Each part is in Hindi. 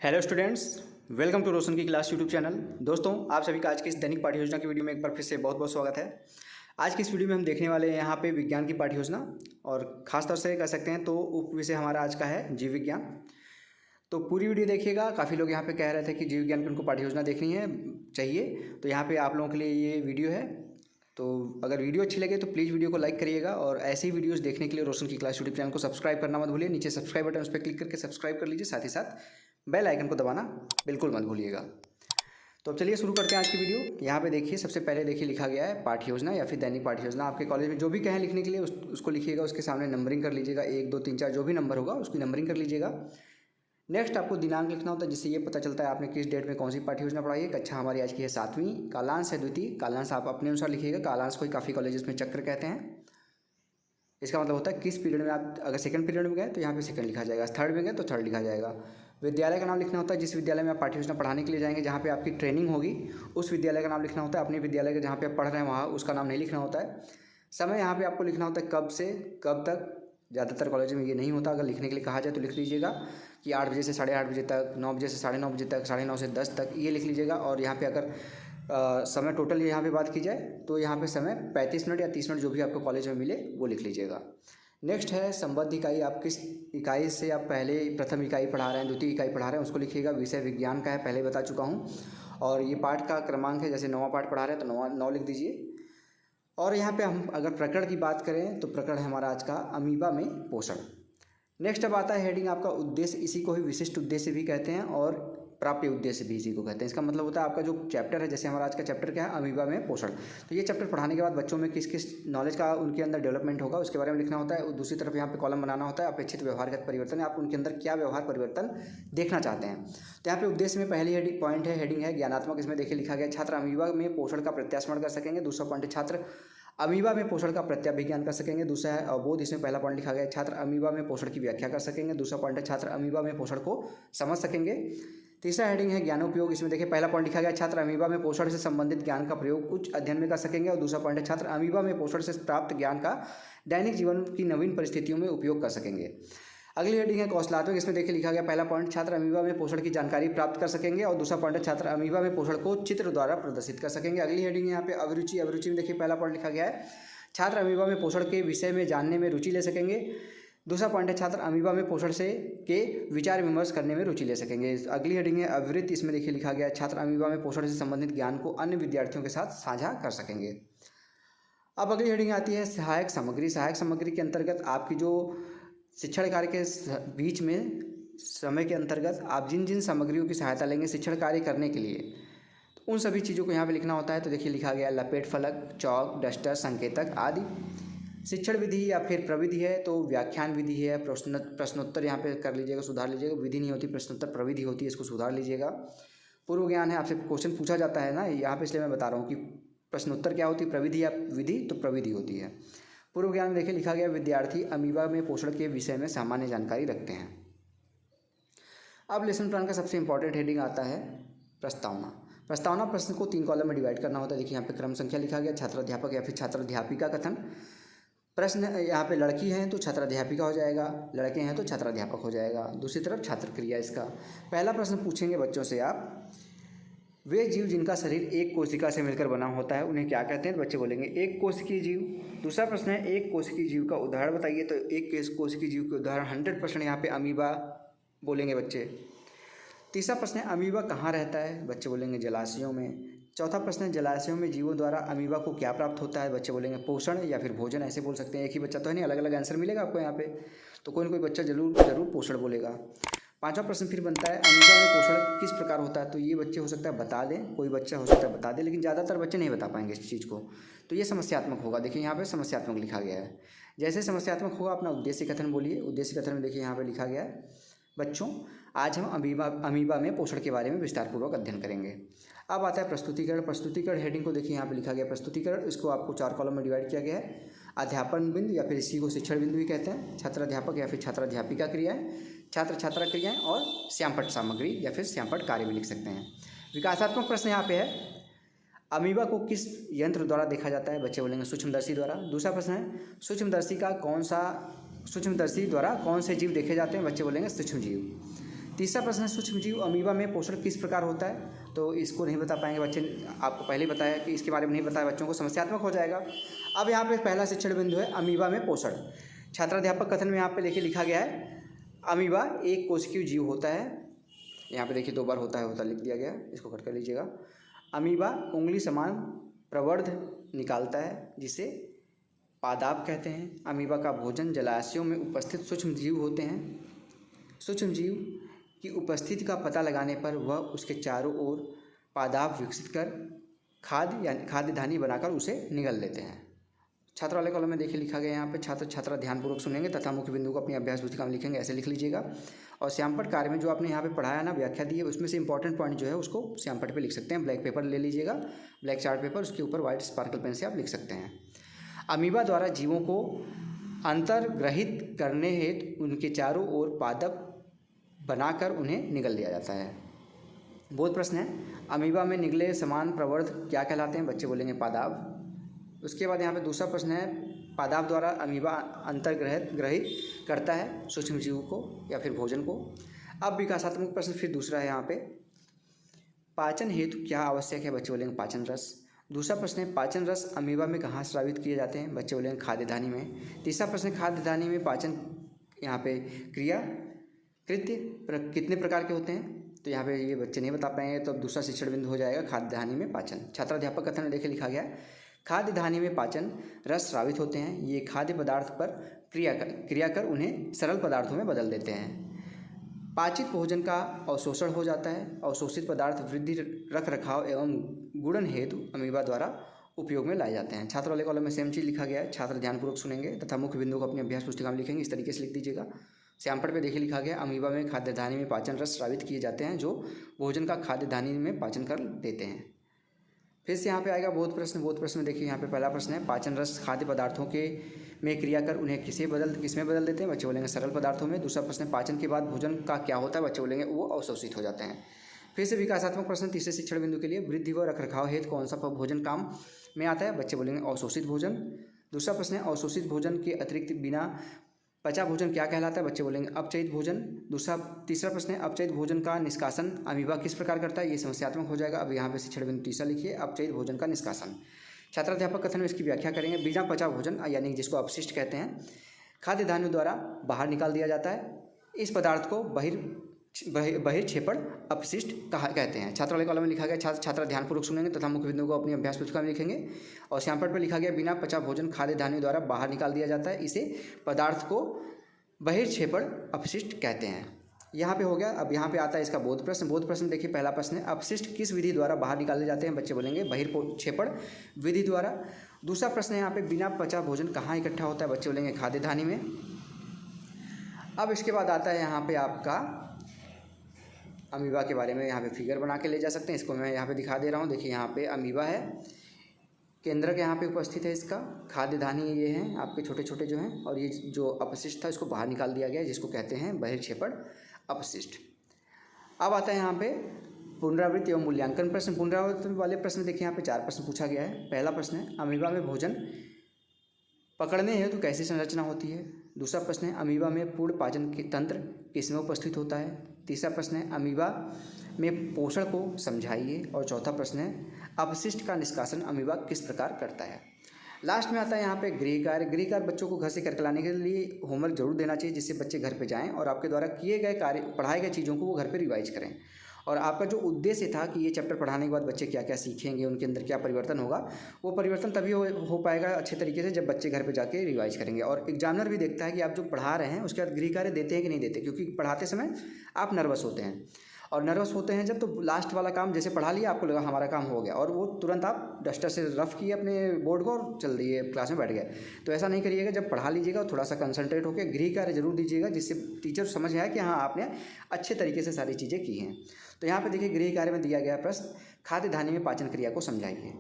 हेलो स्टूडेंट्स, वेलकम टू रोशन की क्लास यूट्यूब चैनल। दोस्तों, आप सभी का आज की इस दैनिक पाठ्य योजना की वीडियो में एक बार फिर से बहुत बहुत स्वागत है। आज की इस वीडियो में हम देखने वाले हैं यहाँ पे विज्ञान की पाठ्य योजना, और ख़ास तौर से कह सकते हैं तो उप विषय हमारा आज का है जीव विज्ञान। तो पूरी वीडियो देखिएगा। काफ़ी लोग यहाँ पे कह रहे थे कि जीव विज्ञान की उनको पाठ्य योजना देखनी है चाहिए, तो यहाँ पे आप लोगों के लिए ये वीडियो है। तो अगर वीडियो अच्छी लगे तो प्लीज़ वीडियो को लाइक करिएगा, और ऐसी ही वीडियोस देखने के लिए रोशन की क्लास यूट्यूब चैनल को सब्सक्राइब करना मत भूलिए। नीचे सब्सक्राइब बटन उस पर क्लिक करके सब्सक्राइब कर लीजिए, साथ ही साथ बेल आइकन को दबाना बिल्कुल मत भूलिएगा। तो अब चलिए शुरू करते हैं आज की वीडियो। यहाँ पे देखिए, सबसे पहले देखिए लिखा गया है पाठ्य योजना या फिर दैनिक पाठ्य योजना। आपके कॉलेज में जो भी कहें लिखने के लिए उसको लिखिएगा, उसके सामने नंबरिंग कर लीजिएगा, 1 2 3 4 जो भी नंबर होगा उसकी नंबरिंग कर लीजिएगा। नेक्स्ट आपको दिनांक लिखना होता है, जिससे ये पता चलता है आपने किस डेट में कौन सी पाठ्य योजना पढ़ाई है। कक्षा हमारी आज की है 7वीं। कालांश है द्वितीय। कालांश आप अपने अनुसार लिखिएगा। कालांश को काफ़ी कॉलेजेस में चक्र कहते हैं। इसका मतलब होता है किस पीरियड में आप, अगर सेकंड पीरियड में गए तो यहाँ पे सेकंड लिखा जाएगा, थर्ड में गए तो थर्ड लिखा जाएगा। विद्यालय का नाम लिखना होता है, जिस विद्यालय में आप पाठ्य योजना पढ़ाने के लिए जाएंगे, जहाँ पे आपकी ट्रेनिंग होगी, उस विद्यालय का नाम लिखना होता है। अपने विद्यालय के जहाँ पे आप पढ़ रहे हैं वहाँ उसका नाम नहीं लिखना होता है। समय यहाँ पे आपको लिखना होता है कब से कब तक। ज़्यादातर कॉलेज में ये नहीं होता। अगर लिखने के लिए कहा जाए तो लिख लीजिएगा कि 8 बजे से 8:30 बजे तक, 9 बजे से 9:30 बजे तक, 9:30 से 10 तक, ये लिख लीजिएगा। और यहाँ पे अगर समय टोटल यहाँ पे बात की जाए तो यहाँ पे समय 35 मिनट या 30 मिनट जो भी आपको कॉलेज में मिले वो लिख लीजिएगा। नेक्स्ट है संबद्ध इकाई। आप किस इकाई से आप पहले प्रथम इकाई पढ़ा रहे हैं, द्वितीय इकाई पढ़ा रहे हैं, उसको लिखिएगा। विषय विज्ञान का है, पहले बता चुका हूँ। और ये पाठ का क्रमांक है, जैसे 9वां पाठ पढ़ा रहे हैं तो 9 लिख दीजिए। और यहाँ पे हम अगर प्रकरण की बात करें तो प्रकरण है हमारा आज का अमीबा में पोषण। नेक्स्ट अब आता है हेडिंग आपका उद्देश्य। इसी को ही विशिष्ट उद्देश्य भी कहते हैं और प्राप्य उद्देश्य भी इसी को कहते हैं। इसका मतलब होता है आपका जो चैप्टर है, जैसे हमारा आज का चैप्टर क्या है, अमीबा में पोषण। तो ये चैप्टर पढ़ाने के बाद बच्चों में किस किस नॉलेज का उनके अंदर डेवलपमेंट होगा उसके बारे में लिखना होता है। दूसरी तरफ यहाँ पे कॉलम बनाना होता है अपेक्षित व्यवहारगत परिवर्तन, आप उनके अंदर क्या व्यवहार परिवर्तन देखना चाहते हैं। तो यहाँ पे उद्देश्य में पहली पॉइंट है, हेडिंग है ज्ञानात्मक। इसमें देखिए लिखा गया छात्र अमीबा में पोषण का प्रत्यास्मरण कर सकेंगे। दूसरा पॉइंट है छात्र अमीबा में पोषण का प्रत्याभिज्ञान कर सकेंगे। दूसरा है अवबोध। इसमें पहला पॉइंट लिखा गया है छात्र अमीबा में पोषण की व्याख्या कर सकेंगे। दूसरा पॉइंट है छात्र अमीबा में पोषण को समझ सकेंगे। तीसरा हेडिंग है ज्ञानोपयोग। इसमें देखिए पहला पॉइंट लिखा गया है छात्र अमीबा में पोषण से संबंधित ज्ञान का प्रयोग उच्च अध्ययन में कर सकेंगे। और दूसरा पॉइंट है छात्र अमीबा में पोषण से प्राप्त ज्ञान का दैनिक जीवन की नवीन परिस्थितियों में उपयोग कर सकेंगे। अगली हेडिंग है कौशलात्मक। इसमें देखिए लिखा गया पहला पॉइंट छात्र अमीबा में पोषण की जानकारी प्राप्त कर सकेंगे। और दूसरा पॉइंट है छात्र अमीबा में पोषण को चित्र द्वारा प्रदर्शित कर सकेंगे। अगली हेडिंग यहाँ पे अभिरुचि। अभिरुचि में देखिए पहला पॉइंट लिखा गया है छात्र अमीबा में पोषण के विषय में जानने में रुचि ले सकेंगे। दूसरा पॉइंट है छात्र अमीबा में पोषण से के विचार विमर्श करने में रुचि ले सकेंगे। अगली हेडिंग है अविरत। इसमें देखिए लिखा गया है छात्र अमीबा में पोषण से संबंधित ज्ञान को अन्य विद्यार्थियों के साथ साझा कर सकेंगे। अब अगली हेडिंग आती है सहायक सामग्री। सहायक सामग्री के अंतर्गत आपकी जो शिक्षण कार्य के बीच में समय के अंतर्गत आप जिन जिन सामग्रियों की सहायता लेंगे शिक्षण कार्य करने के लिए, तो उन सभी चीज़ों को यहाँ पे लिखना होता है। तो देखिए लिखा गया लपेट फलक, चौक, डस्टर, संकेतक आदि। शिक्षण विधि या फिर प्रविधि है तो व्याख्यान विधि है। प्रश्नोत्तर यहाँ पे कर लीजिएगा, सुधार लीजिएगा। विधि नहीं होती, प्रश्नोत्तर प्रविधि होती है, इसको सुधार लीजिएगा। पूर्व ज्ञान है, आपसे क्वेश्चन पूछा जाता है ना यहाँ पे, इसलिए मैं बता रहा हूँ कि प्रश्नोत्तर क्या होती है, प्रविधि या विधि, तो प्रविधि होती है। पूर्व ज्ञान में देखिए लिखा गया विद्यार्थी अमीबा में पोषण के विषय में सामान्य जानकारी रखते हैं। अब लेसन प्लान का सबसे इंपॉर्टेंट हेडिंग आता है प्रस्तावना। प्रस्तावना प्रश्न को 3 कॉलम में डिवाइड करना होता है। देखिए यहाँ पे क्रम संख्या लिखा गया छात्राध्यापक या फिर छात्राध्यापिका कथन। प्रश्न यहाँ पे लड़की हैं तो छात्राध्यापिका हो जाएगा, लड़के हैं तो छात्राध्यापक हो जाएगा। दूसरी तरफ छात्र क्रिया। इसका पहला प्रश्न पूछेंगे बच्चों से आप, वे जीव जिनका शरीर एक कोशिका से मिलकर बना होता है उन्हें क्या कहते हैं। बच्चे बोलेंगे एक कोशिकीय जीव। दूसरा प्रश्न है एक कोशिकीय जीव का उदाहरण बताइए। तो एक कोशिकीय जीव के उदाहरण 100% यहाँ पे अमीबा बोलेंगे बच्चे। तीसरा प्रश्न है अमीबा कहाँ रहता है। बच्चे बोलेंगे जलाशयों में। चौथा प्रश्न है जलाशयों में जीवों द्वारा अमीबा को क्या प्राप्त होता है। बच्चे बोलेंगे पोषण या फिर भोजन, ऐसे बोल सकते हैं। एक ही बच्चा तो है नहीं, अलग अलग आंसर मिलेगा आपको यहाँ पे, तो कोई ना कोई बच्चा जरूर पोषण बोलेगा। पांचवा प्रश्न फिर बनता है अमीबा में पोषण किस प्रकार होता है। तो ये बच्चे हो सकता है बता दें, कोई बच्चा हो सकता है बता दे, लेकिन ज़्यादातर बच्चे नहीं बता पाएंगे इस चीज़ को। तो ये समस्यात्मक होगा। देखिए यहाँ पे समस्यात्मक लिखा गया है। जैसे समस्यात्मक होगा अपना उद्देश्य कथन बोलिए। उद्देश्य कथन में देखिए यहाँ पे लिखा गया है बच्चों आज हम अमीबा में पोषण के बारे में विस्तारपूर्वक अध्ययन करेंगे। अब आता है प्रस्तुतिकरण। प्रस्तुतिकरण हेडिंग को देखिए यहाँ पे लिखा गया प्रस्तुतिकरण। इसको आपको 4 कॉलम में डिवाइड किया गया है। अध्यापन बिंदु या फिर इसी को शिक्षण बिंदु भी कहते हैं। छात्राध्यापक या फिर छात्राध्यापिका क्रियाएं, छात्र छात्रा क्रियाएं और श्यामपट्ट सामग्री या फिर श्यामपट्ट कार्य भी लिख सकते हैं। विकासात्मक प्रश्न यहाँ पे है अमीबा को किस यंत्र द्वारा देखा जाता है। बच्चे बोलेंगे सूक्ष्मदर्शी द्वारा। दूसरा प्रश्न है सूक्ष्मदर्शी द्वारा कौन से जीव देखे जाते हैं। बच्चे बोलेंगे सूक्ष्म जीव। तीसरा प्रश्न है सूक्ष्मजीव अमीबा में पोषण किस प्रकार होता है, तो इसको नहीं बता पाएंगे बच्चे, आपको पहले ही बताया कि इसके बारे में नहीं बताया, बच्चों को समस्यात्मक हो जाएगा। अब यहाँ पे पहला शिक्षण बिंदु है अमीबा में पोषण। छात्राध्यापक कथन में यहाँ पे लिखा गया है अमीबा एक कोशिकीय जीव होता है। यहाँ पे देखिए 2 बार होता है लिख दिया गया, इसको कट कर लीजिएगा। अमीबा उंगली समान प्रवर्ध निकालता है जिसे पादाप कहते हैं। अमीबा का भोजन जलाशयों में उपस्थित सूक्ष्म जीव होते हैं। सूक्ष्म जीव की उपस्थिति का पता लगाने पर वह उसके चारों ओर पादाप विकसित कर खाद्य धानी बनाकर उसे निगल लेते हैं। छात्र वाले कॉलम में देखिए लिखा गया यहाँ पे छात्रा ध्यानपूर्वक सुनेंगे तथा मुख्य बिंदु को अपनी अभ्यास पुस्तिका में लिखेंगे, ऐसे लिख लीजिएगा। और श्यामपट्ट कार्य में जो आपने यहाँ पे पढ़ाया ना, व्याख्या दी है, उसमें से इंपॉर्टेंट पॉइंट जो है उसको श्यामपट्ट पे लिख सकते हैं। ब्लैक पेपर ले लीजिएगा, ब्लैक चार्ट पेपर, उसके ऊपर व्हाइट स्पार्कल पेन से आप लिख सकते हैं। अमीबा द्वारा जीवों को अंतर्ग्रहित करने हेतु उनके चारों ओर पादप बनाकर उन्हें निगल लिया जाता है। बहुत प्रश्न है, अमीबा में निगले समान प्रवर्ध क्या कहलाते हैं, बच्चे बोलेंगे पादाप। उसके बाद यहाँ पे दूसरा प्रश्न है पादाप द्वारा अमीबा अंतर्ग्रहित करता है सूक्ष्म जीव को या फिर भोजन को। अब विकासात्मक प्रश्न फिर दूसरा है यहाँ पे, पाचन हेतु क्या आवश्यक है, बच्चे बोलेंगे पाचन रस। दूसरा प्रश्न है पाचन रस अमीबा में कहाँ स्रावित किए जाते हैं, बच्चे बोलेंगे खाद्य धानी में। तीसरा प्रश्न है खाद्य धानी में पाचन यहाँ पे क्रिया कृत्य कितने प्रकार के होते हैं, तो यहाँ पे ये बच्चे नहीं बता पाएंगे, तो अब दूसरा शिक्षण बिंदु हो जाएगा खाद्य धानी में पाचन। छात्राध्यापक कथन में देखिए लिखा गया है खाद्य धानी में पाचन रस स्रावित होते हैं, ये खाद्य पदार्थ पर क्रिया कर उन्हें सरल पदार्थों में बदल देते हैं। पाचित भोजन का अवशोषण हो जाता है। अवशोषित पदार्थ वृद्धि रख रखाव एवं गुणन हेतु अमीबा द्वारा उपयोग में लाए जाते हैं। छात्र वाले कॉलम में सेम चीज़ लिखा गया है, छात्र ध्यानपूर्वक सुनेंगे तथा मुख्य बिंदु को अपनी अभ्यास पुस्तिका में लिखेंगे, इस तरीके से लिख दीजिएगा। श्यामपट्ट पे देखिए लिखा गया अमीबा में खाद्य धानी में पाचन रस स्रावित किए जाते हैं जो भोजन का खाद्य धानी में पाचन कर देते हैं। फिर से यहाँ पे आएगा बहुत प्रश्न में देखिए यहाँ पे पहला प्रश्न है पाचन रस खाद्य पदार्थों के में क्रिया कर उन्हें किसमें बदल देते हैं, बच्चे बोलेंगे सरल पदार्थों में। दूसरा प्रश्न है पाचन के बाद भोजन का क्या होता है, बच्चे बोलेंगे वो अवशोषित हो जाते हैं। फिर से विकासात्मक प्रश्न तीसरे शिक्षण बिंदु के लिए वृद्धि व रखरखाव हेतु कौन सा भोजन काम में आता है, बच्चे बोलेंगे अवशोषित भोजन। दूसरा प्रश्न है अवशोषित भोजन के अतिरिक्त बिना पचा भोजन क्या कहलाता है, बच्चे बोलेंगे अपचयित भोजन। तीसरा प्रश्न है अपचयित भोजन का निष्कासन अमीबा किस प्रकार करता है, ये समस्यात्मक हो जाएगा। अब यहाँ पे शिक्षण बिंदु तीसरा लिखिए अपचयित भोजन का निष्कासन। छात्राध्यापक कथन में इसकी व्याख्या करेंगे बिना पचा भोजन यानी जिसको अपशिष्ट कहते हैं खाद्य धान्यों द्वारा बाहर निकाल दिया जाता है। इस पदार्थ को बहिर्क्षेपण अपशिष्ट कहते हैं। छात्र वाले कॉलम में लिखा गया, छात्र ध्यानपूर्वक सुनेंगे तथा मुख्य बिंदु को अपनी अभ्यास पुस्तिका में लिखेंगे। और श्यामपट्ट पर लिखा गया बिना पचा भोजन खाद्य धान्यों द्वारा बाहर निकाल दिया जाता है, इसे पदार्थ को बहिर्क्षेपण अपशिष्ट कहते हैं। यहाँ पे हो गया। अब यहाँ पे आता है इसका बोध प्रश्न देखिए पहला प्रश्न है अपशिष्ट किस विधि द्वारा बाहर निकाले जाते हैं, बच्चे बोलेंगे बहिर्क्षेपण विधि द्वारा। दूसरा प्रश्न है यहाँ पे बिना पचा भोजन कहाँ इकट्ठा होता है, बच्चे बोलेंगे खाद्य धानी में। अब इसके बाद आता है यहाँ पे आपका अमीबा के बारे में, यहाँ पे फिगर बना के ले जा सकते हैं, इसको मैं यहाँ पे दिखा दे रहा हूँ। देखिए यहाँ पे अमीबा है, केंद्रक यहाँ पे उपस्थित है, इसका खाद्य धानी ये हैं आपके छोटे छोटे जो हैं, और ये जो अपशिष्ट था इसको बाहर निकाल दिया गया है जिसको कहते हैं बहिर्क्षेपण अपशिष्ट। अब आता है यहाँ पे पुनरावृत्ति एवं मूल्यांकन प्रश्न। पुनरावृत्ति वाले प्रश्न देखिए यहाँ पे 4 प्रश्न पूछा गया है। पहला प्रश्न है अमीबा में भोजन पकड़ने हेतु कैसी संरचना होती है। दूसरा प्रश्न है अमीबा में पूर्ण पाचन के तंत्र किसमें उपस्थित होता है। तीसरा प्रश्न है अमीबा में पोषण को समझाइए। और चौथा प्रश्न है अपशिष्ट का निष्कासन अमीबा किस प्रकार करता है। लास्ट में आता है यहाँ पे गृह कार्य बच्चों को घर से करके लाने के लिए होमवर्क जरूर देना चाहिए, जिससे बच्चे घर पे जाएं और आपके द्वारा किए गए कार्य पढ़ाए गए चीज़ों को वो घर पे रिवाइज करें। और आपका जो उद्देश्य था कि ये चैप्टर पढ़ाने के बाद बच्चे क्या क्या सीखेंगे, उनके अंदर क्या परिवर्तन होगा, वो परिवर्तन तभी हो पाएगा अच्छे तरीके से जब बच्चे घर पे जाके रिवाइज करेंगे। और एग्जामिनर भी देखता है कि आप जो पढ़ा रहे हैं उसके बाद गृह कार्य देते हैं कि नहीं देते, क्योंकि पढ़ाते समय आप नर्वस होते हैं, और नर्वस होते हैं जब, तो लास्ट वाला काम जैसे पढ़ा लिया आपको लगा हमारा काम हो गया, और वो तुरंत आप डस्टर से रफ किए अपने बोर्ड को और चल दिए क्लास में बैठ गए। तो ऐसा नहीं करिएगा, जब पढ़ा लीजिएगा थोड़ा सा कंसंट्रेट होकर गृह कार्य जरूर दीजिएगा, जिससे टीचर समझ आए कि हाँ आपने अच्छे तरीके से सारी चीज़ें की हैं। तो यहाँ पे देखिए गृह कार्य में दिया गया प्रश्न खाद्य धान्य में पाचन क्रिया को समझाइए।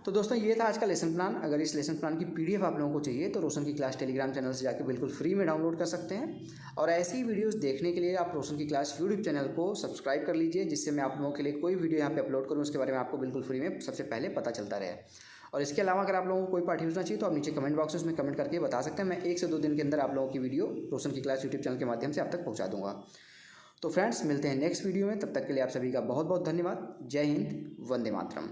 तो दोस्तों ये था आज का लेसन प्लान। अगर इस लेसन प्लान की पीडीएफ आप लोगों को चाहिए तो रोशन की क्लास टेलीग्राम चैनल से जाकर बिल्कुल फ्री में डाउनलोड कर सकते हैं। और ऐसी वीडियोस देखने के लिए आप रोशन की क्लास यूट्यूब चैनल को सब्सक्राइब कर लीजिए, जिससे मैं आप लोगों के लिए कोई वीडियो यहाँ पे अपलोड करूँ उसके बारे में आपको बिल्कुल फ्री में सबसे पहले पता चलता रहे। और इसके अलावा अगर आप लोगों को कोई पाठ योजना चाहिए तो आप नीचे कमेंट बॉक्स में कमेंट करके बता सकते हैं। मैं 1 से 2 दिन के अंदर आप लोगों की वीडियो रोशन की क्लास यूट्यूब चैनल के माध्यम से आप तक पहुँचा दूँगा। तो फ्रेंड्स मिलते हैं नेक्स्ट वीडियो में, तब तक के लिए आप सभी का बहुत बहुत धन्यवाद। जय हिंद, वंदे मातरम।